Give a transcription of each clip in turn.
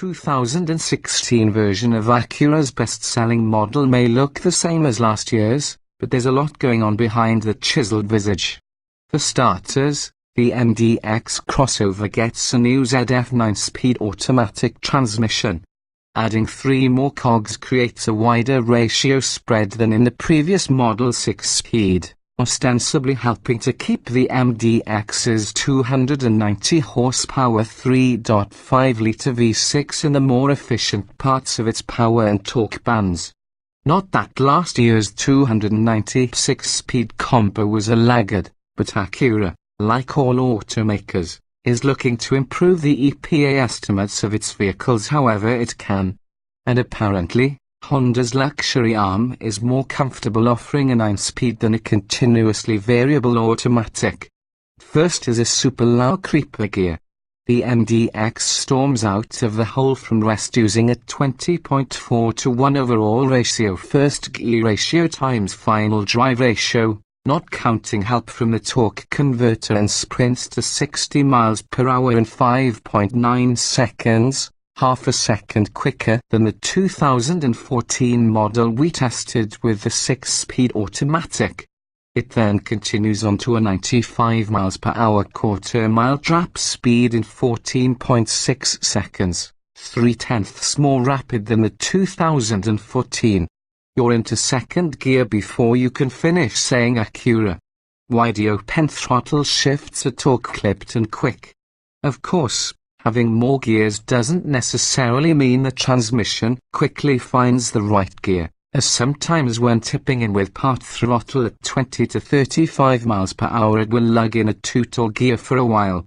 2016 version of Acura's best-selling model may look the same as last year's, but there's a lot going on behind the chiseled visage. For starters, the MDX crossover gets a new ZF 9-speed automatic transmission. Adding 3 more cogs creates a wider ratio spread than in the previous model 6-speed, ostensibly helping to keep the MDX's 290 horsepower 3.5-litre V6 in the more efficient parts of its power and torque bands. Not that last year's 296-speed combo was a laggard, but Acura, like all automakers, is looking to improve the EPA estimates of its vehicles however it can. And apparently, Honda's luxury arm is more comfortable offering a 9-speed than a continuously variable automatic. First is a super low creeper gear. The MDX storms out of the hole from rest using a 20.4:1 overall ratio, first gear ratio times final drive ratio, not counting help from the torque converter, and sprints to 60 miles per hour in 5.9 seconds, half a second quicker than the 2014 model we tested with the 6-speed automatic. It then continues on to a 95 miles per hour quarter-mile trap speed in 14.6 seconds, 3/10 more rapid than the 2014. You're into second gear before you can finish saying Acura. Wide open throttle shifts are torque clipped and quick. Of course, having more gears doesn't necessarily mean the transmission quickly finds the right gear, as sometimes when tipping in with part throttle at 20 to 35 miles per hour it will lug in a total gear for a while.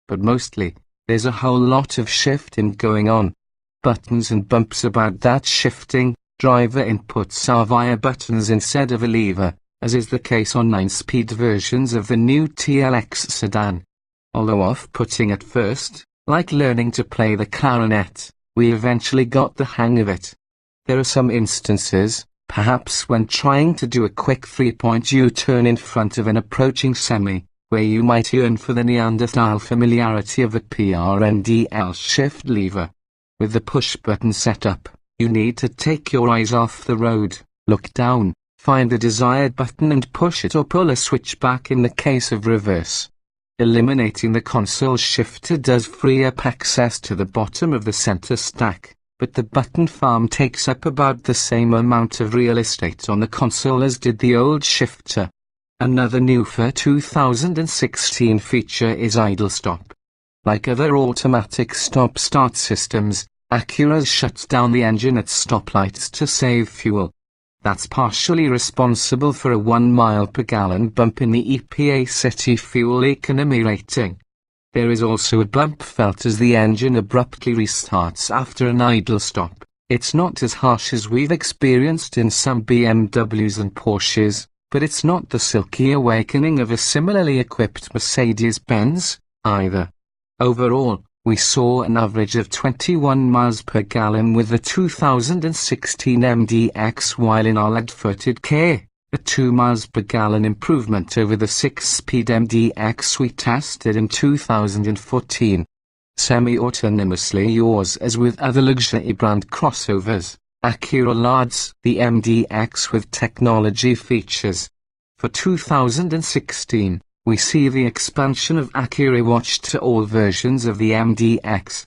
But mostly, there's a whole lot of shifting going on. Buttons and bumps about that shifting. Driver inputs are via buttons instead of a lever, as is the case on 9-speed versions of the new TLX sedan. Although off-putting at first, like learning to play the clarinet, we eventually got the hang of it. There are some instances, perhaps when trying to do a quick 3-point U-turn in front of an approaching semi, where you might yearn for the Neanderthal familiarity of the PRNDL shift lever. With the push-button setup, you need to take your eyes off the road, look down, find the desired button and push it or pull a switch back in the case of reverse. Eliminating the console shifter does free up access to the bottom of the center stack, but the button farm takes up about the same amount of real estate on the console as did the old shifter. Another new for 2016 feature is idle stop. Like other automatic stop-start systems, Acura shuts down the engine at stoplights to save fuel. That's partially responsible for a 1 mile per gallon bump in the EPA city fuel economy rating. There is also a bump felt as the engine abruptly restarts after an idle stop. It's not as harsh as we've experienced in some BMWs and Porsches, but it's not the silky awakening of a similarly equipped Mercedes-Benz, either. Overall, we saw an average of 21 miles per gallon with the 2016 MDX, while in our lead-footed K, a 2 miles per gallon improvement over the 6-speed MDX we tested in 2014. Semi-autonomously yours. As with other luxury brand crossovers, Acura lauds the MDX with technology features. For 2016, we see the expansion of Acura Watch to all versions of the MDX.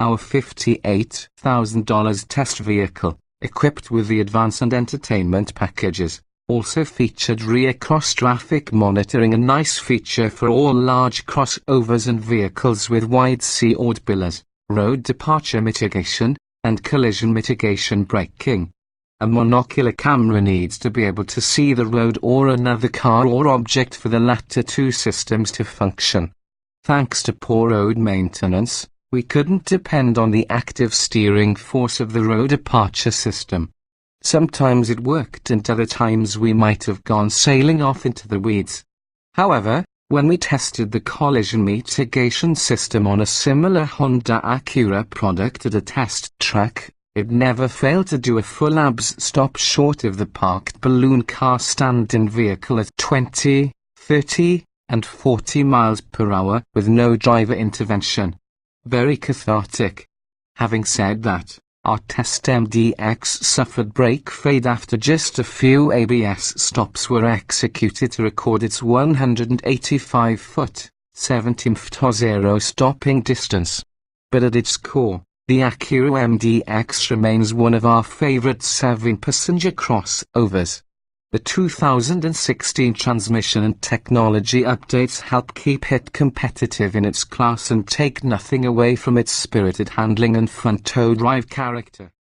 Our $58,000 test vehicle, equipped with the advance and entertainment packages, also featured rear cross-traffic monitoring, a nice feature for all large crossovers and vehicles with wide SH-AWD pillars, road departure mitigation, and collision mitigation braking. A monocular camera needs to be able to see the road or another car or object for the latter two systems to function. Thanks to poor road maintenance, we couldn't depend on the active steering force of the road departure system. Sometimes it worked and other times we might have gone sailing off into the weeds. However, when we tested the collision mitigation system on a similar Honda Acura product at a test track, it never failed to do a full abs stop short of the parked balloon car stand-in vehicle at 20, 30, and 40 miles per hour with no driver intervention. Very cathartic. Having said that, our test MDX suffered brake fade after just a few ABS stops were executed to record its 185-foot, 17-0 stopping distance. But at its core, the Acura MDX remains one of our favorite 7-passenger crossovers. The 2016 transmission and technology updates help keep it competitive in its class and take nothing away from its spirited handling and front-tow drive character.